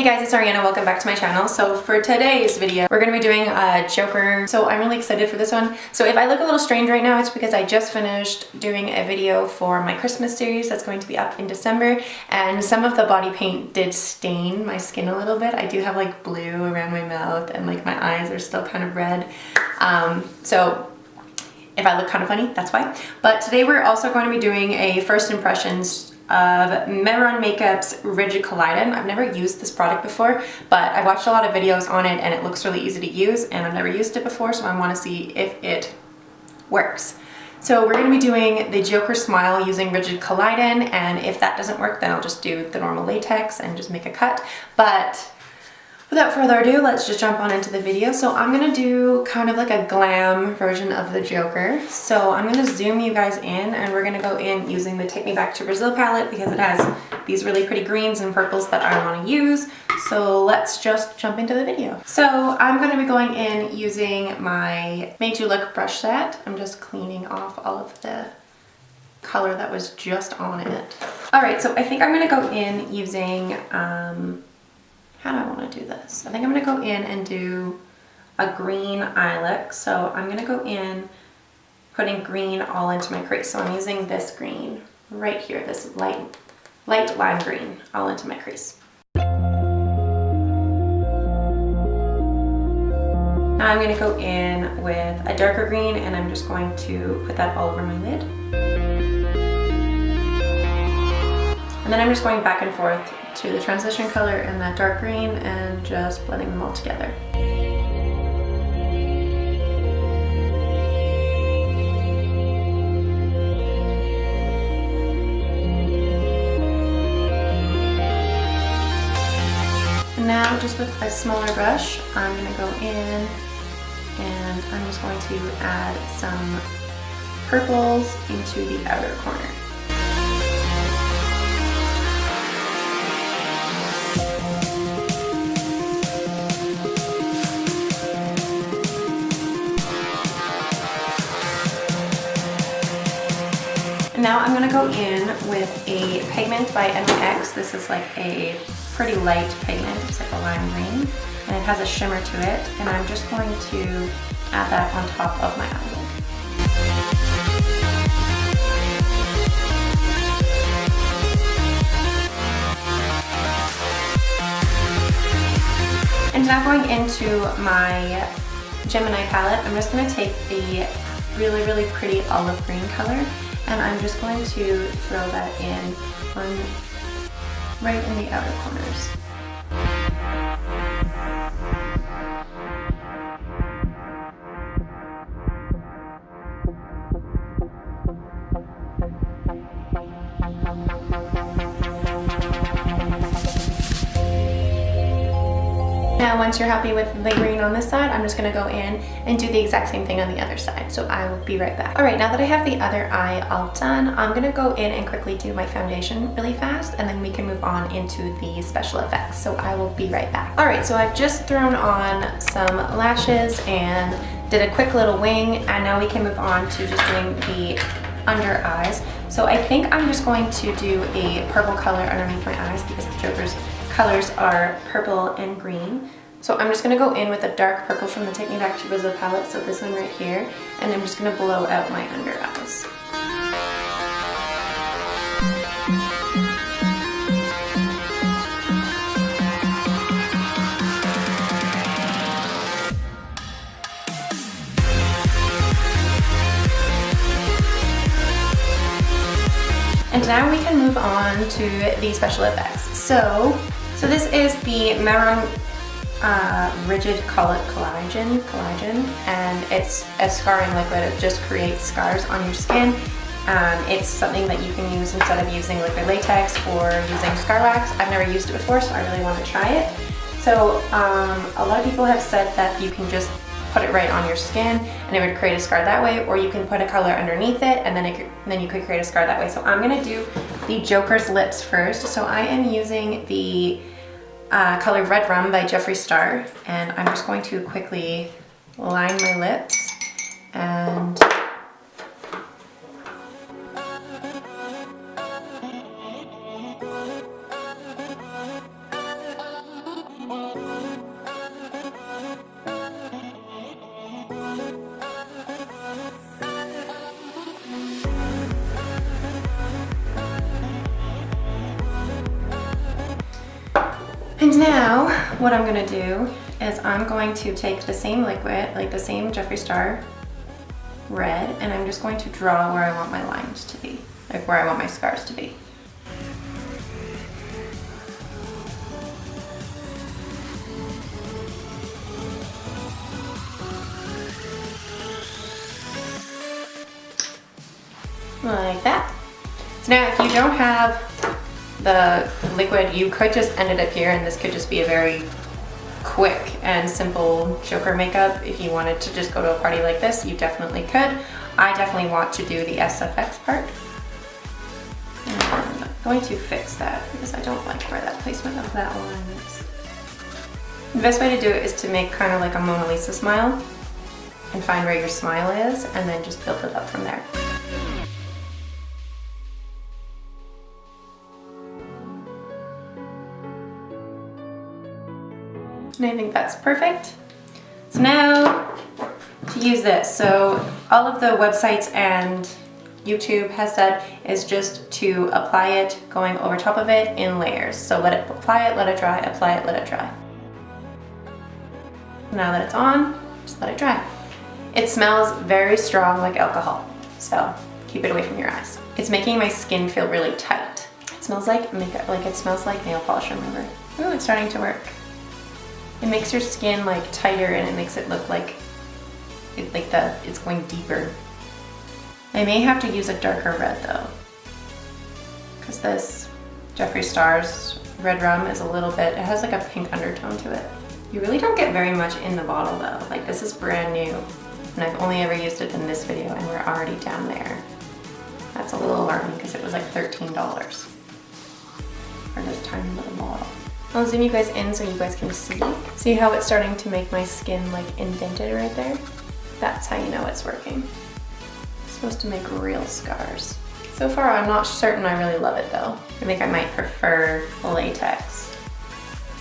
Hey guys, it's Ariana. Welcome back to my channel. So for today's video, we're going to be doing a Joker. So I'm really excited for this one. So if I look a little strange right now, it's because I just finished doing a video for my Christmas series that's going to be up in December. And some of the body paint did stain my skin a little bit. I do have like blue around my mouth and like my eyes are still kind of red. So if I look kind of funny, that's why. But today we're also going to be doing a first impressions of Mehron Makeup's Rigid Collodion. I've never used this product before, but I've watched a lot of videos on it and it looks really easy to use, and I've never used it before, so I want to see if it works. So we're going to be doing the Joker Smile using Rigid Collodion, and if that doesn't work, then I'll just do the normal latex and just make a cut. But without further ado, let's just jump on into the video. So I'm gonna do kind of like a glam version of the Joker. So I'm gonna zoom you guys in, and we're gonna go in using the Take Me Back to Brazil palette because it has these really pretty greens and purples that I wanna use. So let's just jump into the video. So I'm gonna be going in using my Made to Look brush set. I'm just cleaning off all of the color that was just on it. All right, so I think I'm gonna go in using, how do I want to do this? I think I'm going to go in and do a green eye look. So I'm going to go in putting green all into my crease. So I'm using this green right here, this light lime green all into my crease. Now I'm going to go in with a darker green, and I'm just going to put that all over my lid. And then I'm just going back and forth to the transition color and that dark green and just blending them all together. And now just with a smaller brush, I'm going to go in and I'm just going to add some purples into the outer corner. Now I'm going to go in with a pigment by SFX. This is like a pretty light pigment. It's like a lime green, and it has a shimmer to it, and I'm just going to add that on top of my eyelid. And now going into my Gemini palette, I'm just going to take the really pretty olive green color, and I'm just going to throw that in right in the outer corners. Now once you're happy with the green on this side, I'm just going to go in and do the exact same thing on the other side. So I will be right back. Alright, now that I have the other eye all done, I'm going to go in and quickly do my foundation really fast, and then we can move on into the special effects. So I will be right back. Alright, so I've just thrown on some lashes and did a quick little wing, and now we can move on to just doing the under eyes. So I think I'm just going to do a purple color underneath my eyes because the Joker's colors are purple and green. So I'm just going to go in with a dark purple from the Take Me Back to Brazil palette, so this one right here, and I'm just going to blow out my under eyes. And now we can move on to the special effects. So this is the Mehron Rigid Collodion, and it's a scarring liquid. It just creates scars on your skin. It's something that you can use instead of using liquid latex or using scar wax. I've never used it before, so I really want to try it. So a lot of people have said that you can just put it right on your skin and it would create a scar that way, or you can put a color underneath it and then you could create a scar that way. So I'm going to do the Joker's lips first. So I am using the color Red Rum by Jeffree Star, and I'm just going to quickly line my lips and now what I'm gonna do is I'm going to take the same liquid, like the same Jeffree Star red, and I'm just going to draw where I want my lines to be, like where I want my scars to be. Like that. So now if you don't have the liquid, you could just end it up here, and this could just be a very quick and simple Joker makeup. If you wanted to just go to a party like this, you definitely could. I definitely want to do the SFX part. And I'm going to fix that because I don't like where that placement of that line is. The best way to do it is to make kind of like a Mona Lisa smile and find where your smile is and then just build it up from there. And I think that's perfect. So now to use this, so all of the websites and YouTube has said is just to apply it going over top of it in layers. So let it apply it, let it dry, apply it, let it dry. Now that it's on, just let it dry. It smells very strong like alcohol, so keep it away from your eyes. It's making my skin feel really tight. It smells like makeup, like it smells like nail polish remover. Ooh, it's starting to work. It makes your skin like tighter and it makes it look like it's going deeper. I may have to use a darker red though, because this Jeffree Star's red rum is a little bit, it has like a pink undertone to it. You really don't get very much in the bottle though. Like this is brand new and I've only ever used it in this video and we're already down there. That's a little alarming because it was like $13 for this tiny little bottle. I'll zoom you guys in so you guys can see. See how it's starting to make my skin like indented right there? That's how you know it's working. It's supposed to make real scars. So far I'm not certain I really love it though. I think I might prefer latex,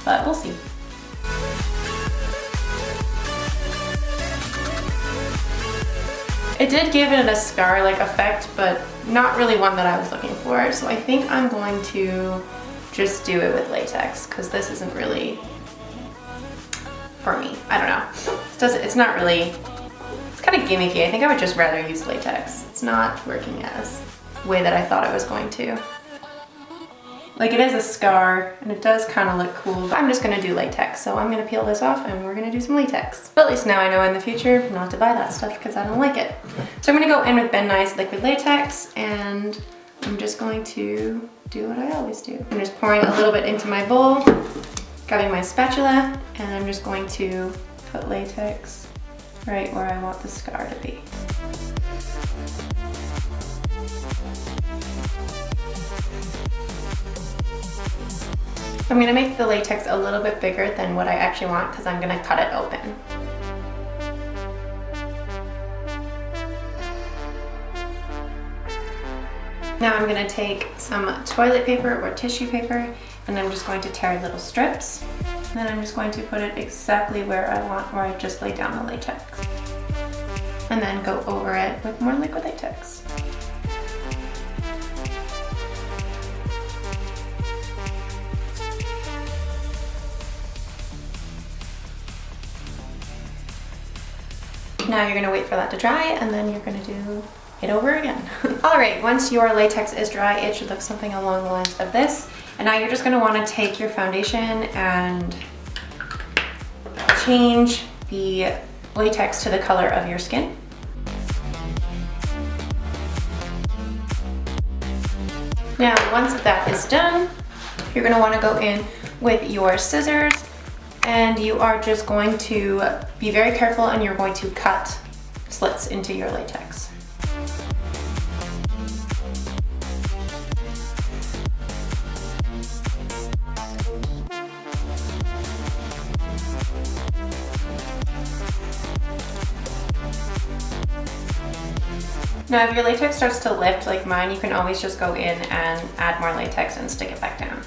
but we'll see. It did give it a scar-like effect, but not really one that I was looking for. So I think I'm going to just do it with latex because this isn't really for me. I don't know. It's not really, it's kind of gimmicky. I think I would just rather use latex. It's not working as the way that I thought it was going to. Like it is a scar and it does kind of look cool, but I'm just gonna do latex. So I'm gonna peel this off and we're gonna do some latex. But at least now I know in the future not to buy that stuff because I don't like it. So I'm gonna go in with Ben Nye's liquid latex and I'm just going to do what I always do. I'm just pouring a little bit into my bowl, grabbing my spatula, and I'm just going to put latex right where I want the scar to be. I'm gonna make the latex a little bit bigger than what I actually want because I'm gonna cut it open. Now I'm gonna take some toilet paper or tissue paper and I'm just going to tear little strips. And then I'm just going to put it exactly where I want, where I just laid down the latex. And then go over it with more liquid latex. Now you're gonna wait for that to dry and then you're gonna do it over again. All right, once your latex is dry, it should look something along the lines of this. And now you're just gonna wanna take your foundation and change the latex to the color of your skin. Now, once that is done, you're gonna wanna go in with your scissors and you are just going to be very careful and you're going to cut slits into your latex. Now if your latex starts to lift like mine, you can always just go in and add more latex and stick it back down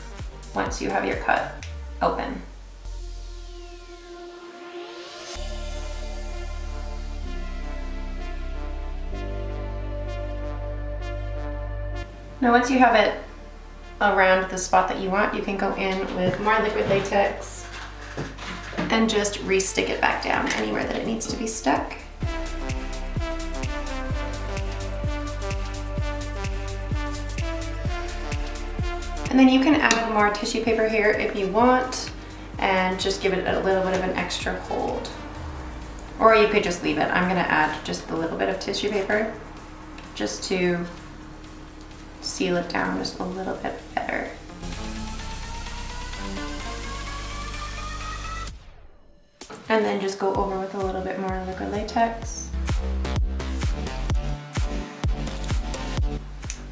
once you have your cut open. Now once you have it around the spot that you want, you can go in with more liquid latex and just re-stick it back down anywhere that it needs to be stuck. And then you can add more tissue paper here if you want and just give it a little bit of an extra hold. Or you could just leave it. I'm gonna add just a little bit of tissue paper just to seal it down just a little bit better. And then just go over with a little bit more liquid latex.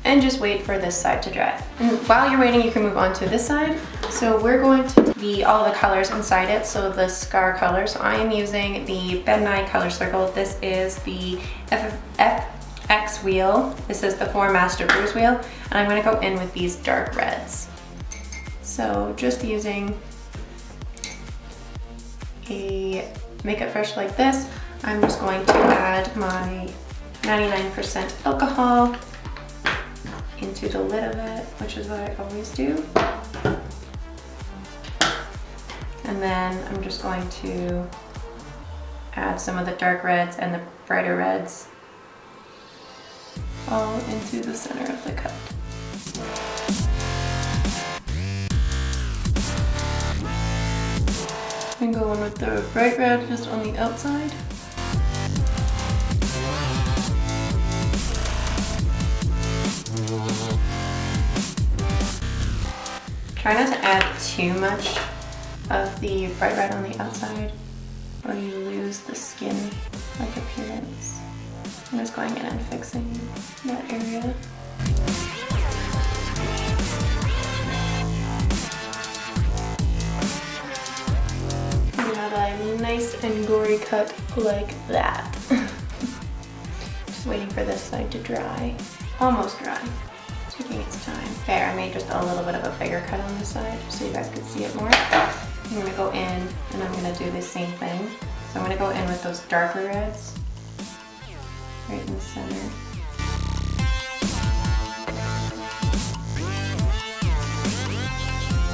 And just wait for this side to dry. And while you're waiting, you can move on to this side. So we're going to be all the colors inside it, so the scar color. So I am using the Ben Nye Color Circle. This is the SFX wheel. This is the 4 Master Bruise wheel. And I'm gonna go in with these dark reds. So just using a makeup brush like this, I'm just going to add my 99% alcohol into the lid of it, which is what I always do. And then I'm just going to add some of the dark reds and the brighter reds all into the center of the cup. And go in with the bright red just on the outside. Try not to add too much of the bright red on the outside or you lose the skin-like appearance. I'm just going in and fixing that area. You have a nice and gory cut like that. Just waiting for this side to dry. Almost dry. Taking its time. There, I made just a little bit of a bigger cut on this side so you guys could see it more. I'm gonna go in and I'm gonna do the same thing. So I'm gonna go in with those darker reds right in the center.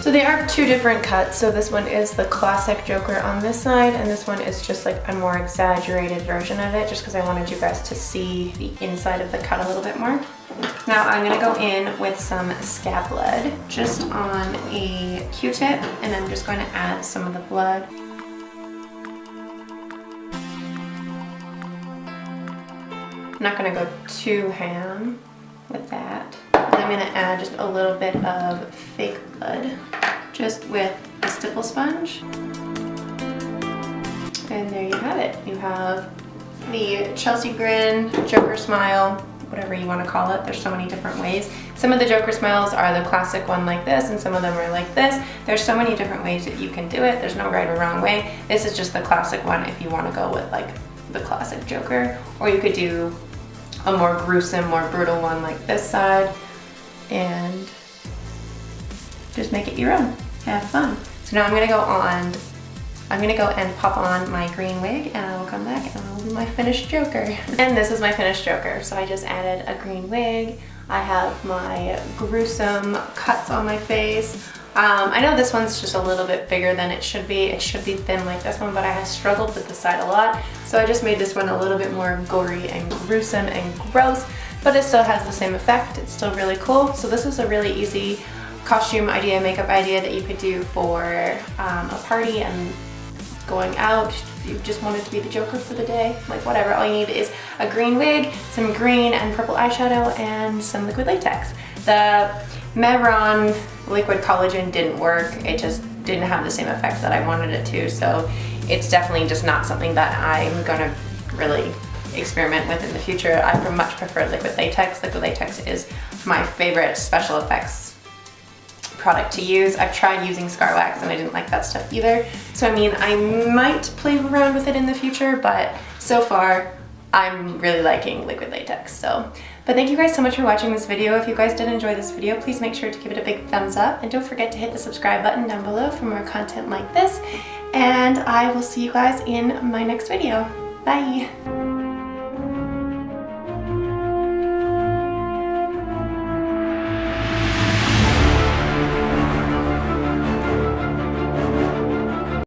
So they are two different cuts. So this one is the classic Joker on this side, and this one is just like a more exaggerated version of it, just because I wanted you guys to see the inside of the cut a little bit more. Now I'm gonna go in with some scab blood just on a Q-tip, and I'm just going to add some of the blood. I'm not gonna go too ham with that. I'm gonna add just a little bit of fake blood, just with a stipple sponge. And there you have it. You have the Chelsea grin, Joker smile, whatever you want to call it. There's so many different ways. Some of the Joker smiles are the classic one like this, and some of them are like this. There's so many different ways that you can do it. There's no right or wrong way. This is just the classic one if you want to go with like the classic Joker, or you could do a more gruesome, more brutal one like this side, and just make it your own. Have fun. So now I'm gonna go and pop on my green wig, and I will come back and I'll do my finished Joker. And this is my finished Joker. So I just added a green wig. I have my gruesome cuts on my face. I know this one's just a little bit bigger than it should be. It should be thin like this one, but I have struggled with the side a lot. So I just made this one a little bit more gory and gruesome and gross, but it still has the same effect. It's still really cool. So this is a really easy costume idea, makeup idea that you could do for a party and going out. If you just wanted to be the Joker for the day, like whatever. All you need is a green wig, some green and purple eyeshadow, and some liquid latex. The Mehron liquid collagen didn't work. It just didn't have the same effect that I wanted it to. So it's definitely just not something that I'm gonna really experiment with in the future. I much prefer liquid latex. Liquid latex is my favorite special effects product to use. I've tried using scar wax and I didn't like that stuff either. So I mean, I might play around with it in the future, but so far I'm really liking liquid latex. So, but thank you guys so much for watching this video. If you guys did enjoy this video, please make sure to give it a big thumbs up, and don't forget to hit the subscribe button down below for more content like this. And I will see you guys in my next video. Bye.